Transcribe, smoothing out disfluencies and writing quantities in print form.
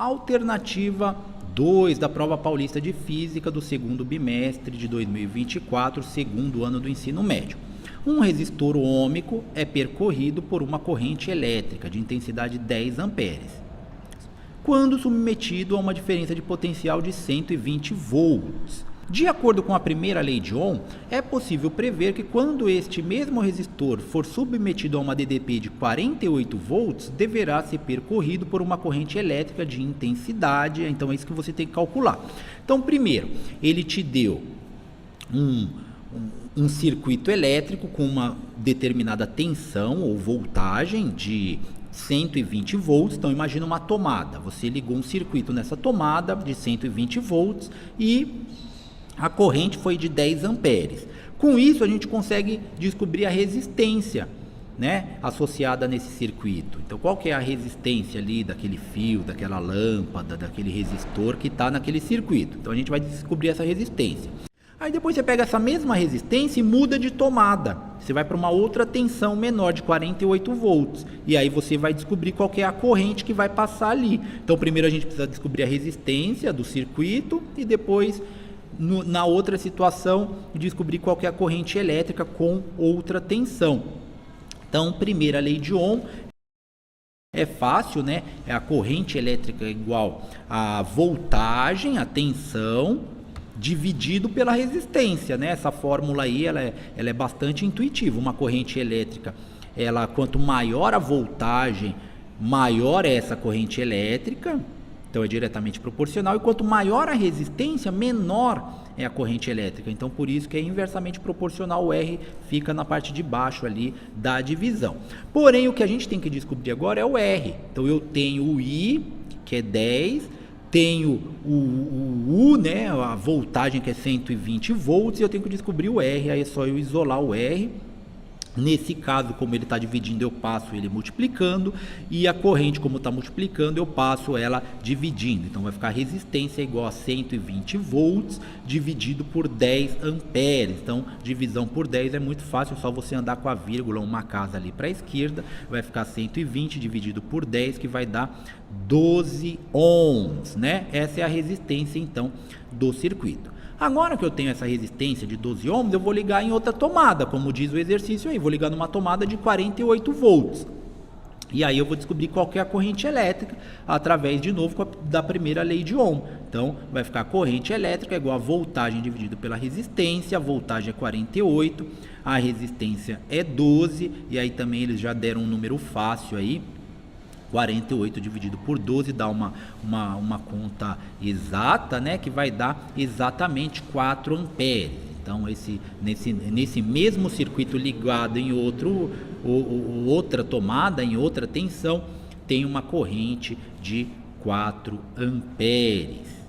Alternativa 2 da Prova Paulista de Física do segundo bimestre de 2024, segundo ano do ensino médio. Um resistor ôhmico é percorrido por uma corrente elétrica de intensidade 10 amperes, quando submetido a uma diferença de potencial de 120 volts. De acordo com a primeira lei de Ohm, é possível prever que quando este mesmo resistor for submetido a uma DDP de 48 volts, deverá ser percorrido por uma corrente elétrica de intensidade, então é isso que você tem que calcular. Então, primeiro, ele te deu um circuito elétrico com uma determinada tensão ou voltagem de 120 volts, então imagina uma tomada, você ligou um circuito nessa tomada de 120 volts e a corrente foi de 10 amperes. Com isso a gente consegue descobrir a resistência, né, associada nesse circuito. Então qual que é a resistência ali daquele fio, daquela lâmpada, daquele resistor que está naquele circuito? Então a gente vai descobrir essa resistência. Aí depois você pega essa mesma resistência e muda de tomada. Você vai para uma outra tensão menor de 48 volts. E aí você vai descobrir qual que é a corrente que vai passar ali. Então primeiro a gente precisa descobrir a resistência do circuito e depois, na outra situação, descobrir qual que é a corrente elétrica com outra tensão. Então, primeira lei de Ohm é fácil, né? A corrente elétrica é igual a voltagem, a tensão, dividido pela resistência, né? Essa fórmula aí, ela é bastante intuitiva. Uma corrente elétrica, quanto maior a voltagem, maior é essa corrente elétrica, então é diretamente proporcional, e quanto maior a resistência, menor é a corrente elétrica. Então por isso que é inversamente proporcional, o R fica na parte de baixo ali da divisão. Porém, o que a gente tem que descobrir agora é o R. Então eu tenho o I, que é 10, tenho o U, né, a voltagem que é 120 volts, e eu tenho que descobrir o R. Aí é só eu isolar o R. Nesse caso, como ele está dividindo, eu passo ele multiplicando, e a corrente, como está multiplicando, eu passo ela dividindo. Então vai ficar a resistência igual a 120 volts dividido por 10 amperes. Então divisão por 10 é muito fácil, é só você andar com a vírgula, uma casa ali para a esquerda, vai ficar 120 dividido por 10, que vai dar 12 ohms, né? Essa é a resistência então do circuito. Agora que eu tenho essa resistência de 12 ohms, eu vou ligar em outra tomada, como diz o exercício aí, vou ligar numa tomada de 48 volts. E aí eu vou descobrir qual que é a corrente elétrica, através, de novo, da primeira lei de Ohm. Então, vai ficar a corrente elétrica igual a voltagem dividido pela resistência, a voltagem é 48, a resistência é 12, e aí também eles já deram um número fácil aí, 48 dividido por 12 dá uma conta exata, né, que vai dar exatamente 4 amperes. Então nesse mesmo circuito ligado em outra tomada, em outra tensão, tem uma corrente de 4 amperes.